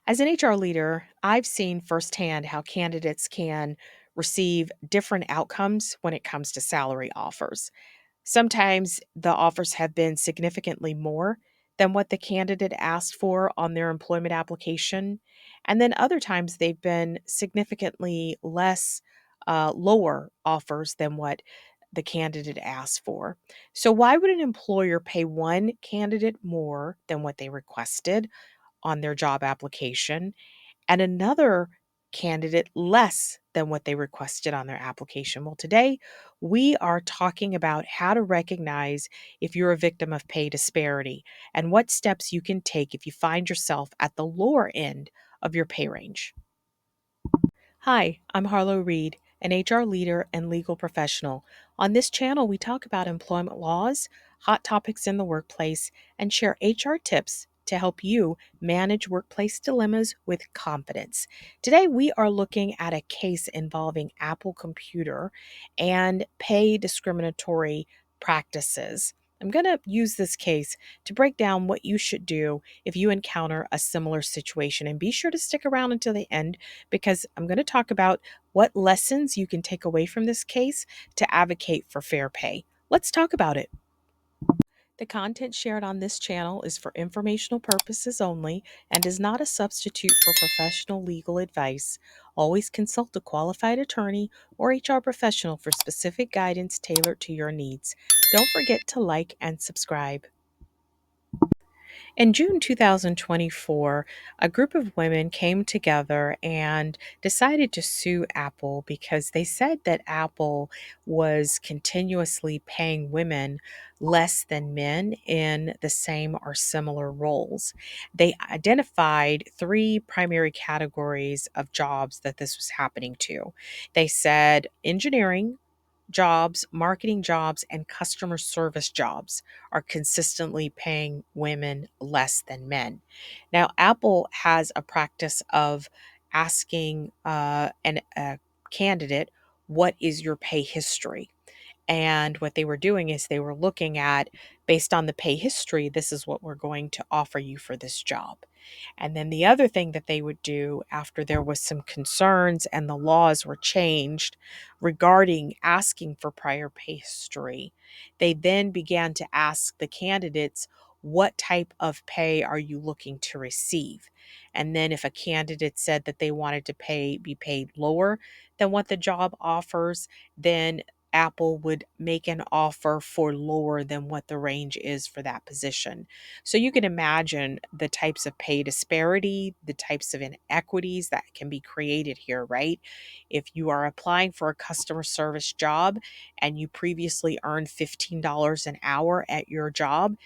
As an HR leader, I've seen firsthand how candidates can receive different outcomes when it comes to salary offers. Sometimes the offers have been significantly more than what the candidate asked for on their employment application. And then other times they've been significantly less, lower offers than what the candidate asked for. So, why would an employer pay one candidate more than what they requested on their job application and another candidate less than what they requested on their application? Well, today we are talking about how to recognize if you're a victim of pay disparity and what steps you can take if you find yourself at the lower end of your pay range. Hi, I'm Harlow Reed, an HR leader and legal professional. On this channel, we talk about employment laws, hot topics in the workplace, and share HR tips to help you manage workplace dilemmas with confidence. Today, we are looking at a case involving Apple Computer and pay discriminatory practices. I'm going to use this case to break down what you should do if you encounter a similar situation. And be sure to stick around until the end because I'm going to talk about what lessons you can take away from this case to advocate for fair pay. Let's talk about it. The content shared on this channel is for informational purposes only and is not a substitute for professional legal advice. Always consult a qualified attorney or HR professional for specific guidance tailored to your needs. Don't forget to like and subscribe. In June 2024, a group of women came together and decided to sue Apple because they said that Apple was continuously paying women less than men in the same or similar roles. They identified three primary categories of jobs that this was happening to. They said engineering, jobs, marketing jobs, and customer service jobs are consistently paying women less than men. Now, Apple has a practice of asking a candidate, what is your pay history? And what they were doing is they were looking at, based on the pay history, this is what we're going to offer you for this job. And then the other thing that they would do after there was some concerns and the laws were changed regarding asking for prior pay history, they then began to ask the candidates, what type of pay are you looking to receive? And then if a candidate said that they wanted to be paid lower than what the job offers, then Apple would make an offer for lower than what the range is for that position. So you can imagine the types of pay disparity, the types of inequities that can be created here, right? If you are applying for a customer service job and you previously earned $15 an hour at your job,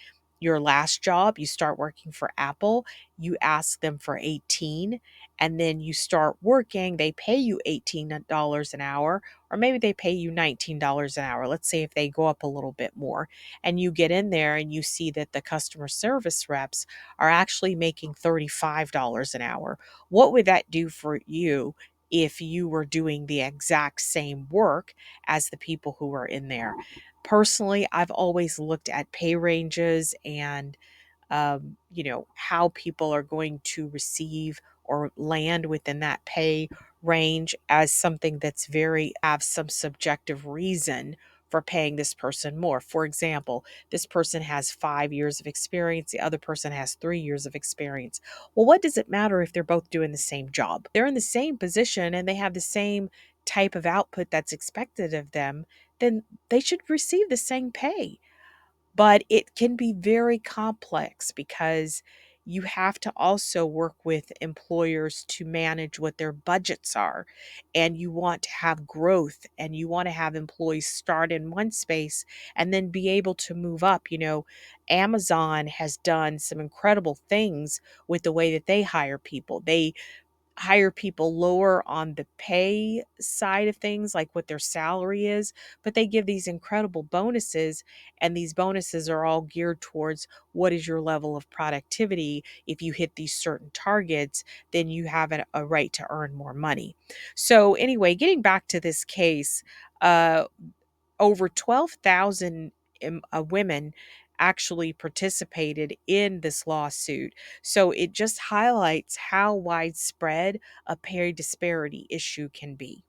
your last job, you start working for Apple, you ask them for 18, and then you start working, they pay you $18 an hour, or maybe they pay you $19 an hour. Let's say if they go up a little bit more, and you get in there and you see that the customer service reps are actually making $35 an hour. What would that do for you if you were doing the exact same work as the people who are in there? Personally, I've always looked at pay ranges and how people are going to receive or land within that pay range as something that's very have some subjective reason for paying this person more. For example, this person has 5 years of experience, the other person has 3 years of experience. Well, what does it matter if they're both doing the same job? They're in the same position and they have the same type of output that's expected of them, then they should receive the same pay. But it can be very complex because you have to also work with employers to manage what their budgets are. And you want to have growth and you want to have employees start in one space and then be able to move up. Amazon has done some incredible things with the way that they hire people. They hire people lower on the pay side of things, like what their salary is, but they give these incredible bonuses, and these bonuses are all geared towards what is your level of productivity. If you hit these certain targets, then you have a right to earn more money. So, anyway, getting back to this case, over 12,000 women actually participated in this lawsuit. So it just highlights how widespread a pay disparity issue can be.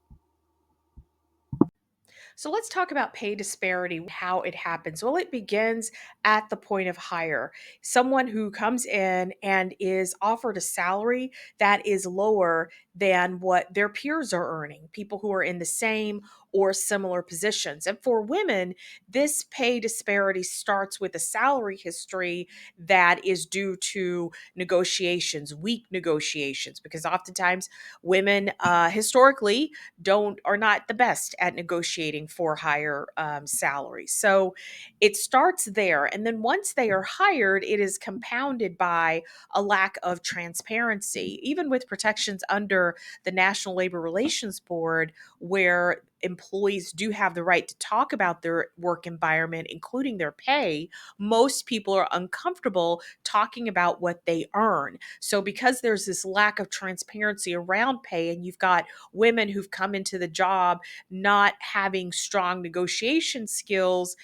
So let's talk about pay disparity, how it happens. Well, it begins at the point of hire. Someone who comes in and is offered a salary that is lower than what their peers are earning, people who are in the same or similar positions. And for women, this pay disparity starts with a salary history that is due to negotiations, weak negotiations, because oftentimes women historically don't are not the best at negotiating for higher salaries. So it starts there, and then once they are hired, it is compounded by a lack of transparency, even with protections under the National Labor Relations Board, where employees do have the right to talk about their work environment, including their pay. Most people are uncomfortable talking about what they earn. So, because there's this lack of transparency around pay, and you've got women who've come into the job not having strong negotiation skills,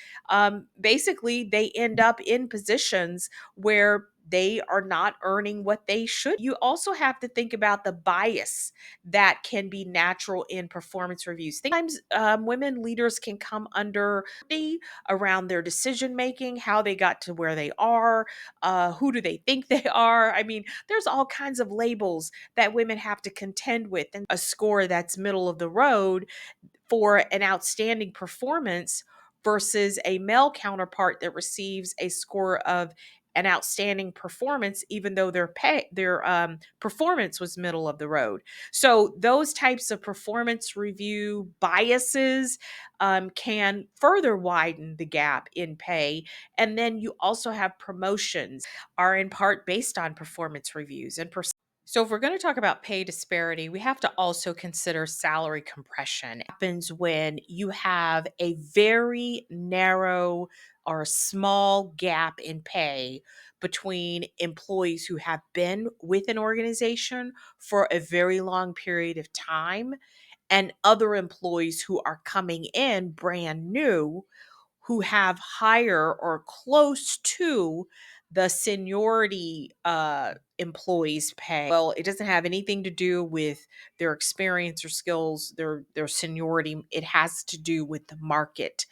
basically they end up in positions where they are not earning what they should. You also have to think about the bias that can be natural in performance reviews. Sometimes women leaders can come under around their decision making, how they got to where they are, who do they think they are. I mean, there's all kinds of labels that women have to contend with, and a score that's middle of the road for an outstanding performance versus a male counterpart that receives a score of an outstanding performance, even though their performance was middle of the road. So those types of performance review biases can further widen the gap in pay. And then you also have promotions are in part based on performance reviews and so, if we're going to talk about pay disparity, we have to also consider salary compression. It happens when you have a very narrow or small gap in pay between employees who have been with an organization for a very long period of time and other employees who are coming in brand new who have higher or close to the seniority employees pay. Well, it doesn't have anything to do with their experience or skills, their seniority. It has to do with the market.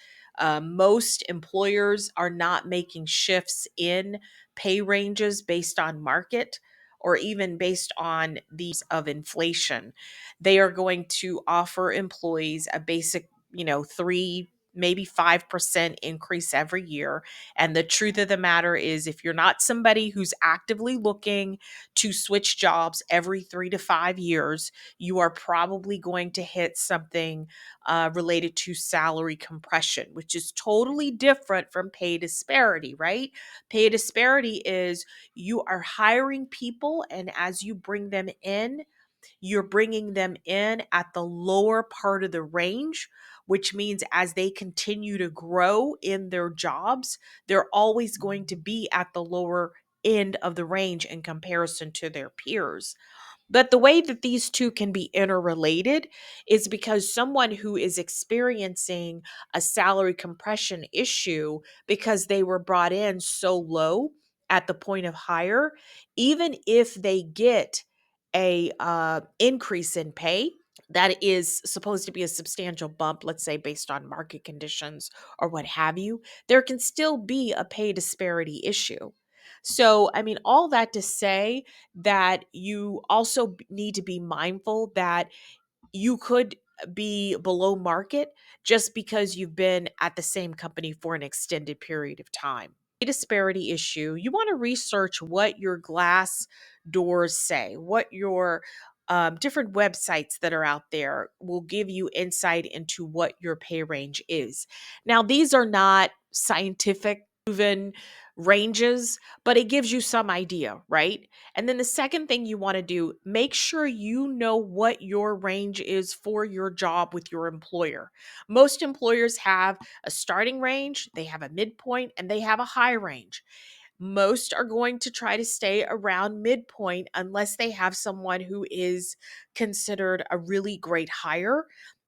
Most employers are not making shifts in pay ranges based on market or even based on these of inflation. They are going to offer employees a basic, 3 maybe 5% increase every year. And the truth of the matter is, if you're not somebody who's actively looking to switch jobs every 3 to 5 years, you are probably going to hit something related to salary compression, which is totally different from pay disparity, right? Pay disparity is you are hiring people, and as you bring them in, you're bringing them in at the lower part of the range, which means as they continue to grow in their jobs, they're always going to be at the lower end of the range in comparison to their peers. But the way that these two can be interrelated is because someone who is experiencing a salary compression issue because they were brought in so low at the point of hire, even if they get a increase in pay that is supposed to be a substantial bump, let's say based on market conditions or what have you, there can still be a pay disparity issue. So, I mean, all that to say that you also need to be mindful that you could be below market just because you've been at the same company for an extended period of time. A disparity issue, you want to research what your glass doors say, what your different websites that are out there will give you insight into what your pay range is. Now, these are not scientific proven ranges, but it gives you some idea, right? And then the second thing you want to do, make sure you know what your range is for your job with your employer. Most employers have a starting range, they have a midpoint, and they have a high range. Most are going to try to stay around midpoint unless they have someone who is considered a really great hire.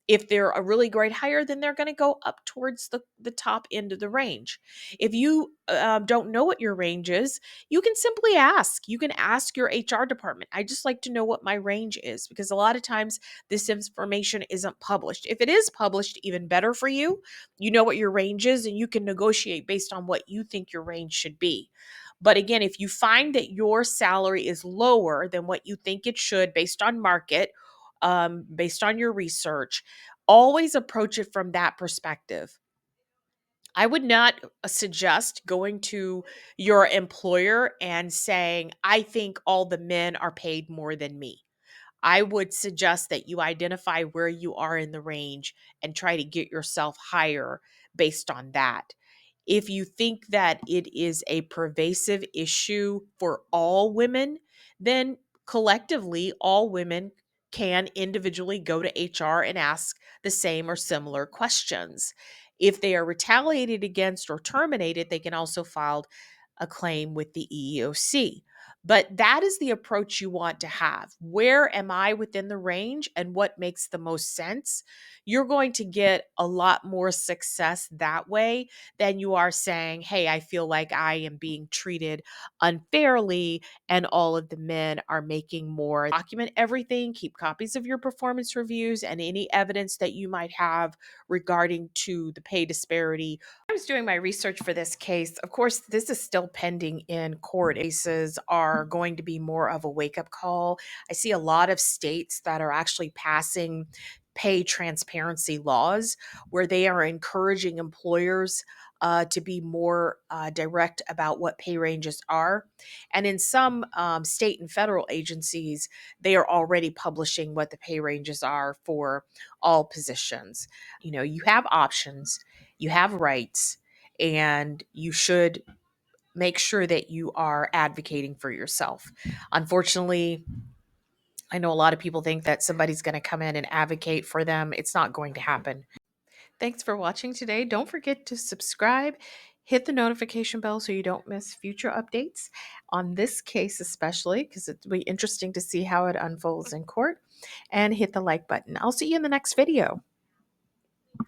If they're a really great hire, then they're going to go up towards the top end of the range. If you don't know what your range is, you can simply ask. You can ask your HR department. I just like to know what my range is, because a lot of times this information isn't published. If it is published, even better for you. You know what your range is, and you can negotiate based on what you think your range should be. But again, if you find that your salary is lower than what you think it should based on market, based on your research, always approach it from that perspective. I would not suggest going to your employer and saying, I think all the men are paid more than me. I would suggest that you identify where you are in the range and try to get yourself higher based on that. If you think that it is a pervasive issue for all women, then collectively, all women can individually go to HR and ask the same or similar questions. If they are retaliated against or terminated, they can also file a claim with the EEOC. But that is the approach you want to have. Where am I within the range and what makes the most sense? You're going to get a lot more success that way than you are saying, hey, I feel like I am being treated unfairly and all of the men are making more. Document everything, keep copies of your performance reviews and any evidence that you might have regarding to the pay disparity. I was doing my research for this case. Of course, this is still pending in court. Cases are going to be more of a wake-up call. I see a lot of states that are actually passing pay transparency laws where they are encouraging employers to be more direct about what pay ranges are. And in some state and federal agencies, they are already publishing what the pay ranges are for all positions. You know, you have options, you have rights, and you should make sure that you are advocating for yourself. Unfortunately, I know a lot of people think that somebody's going to come in and advocate for them. It's not going to happen. Thanks for watching today. Don't forget to subscribe, hit the notification bell so you don't miss future updates on this case, especially because it'll be interesting to see how it unfolds in court, and hit the like button. I'll see you in the next video.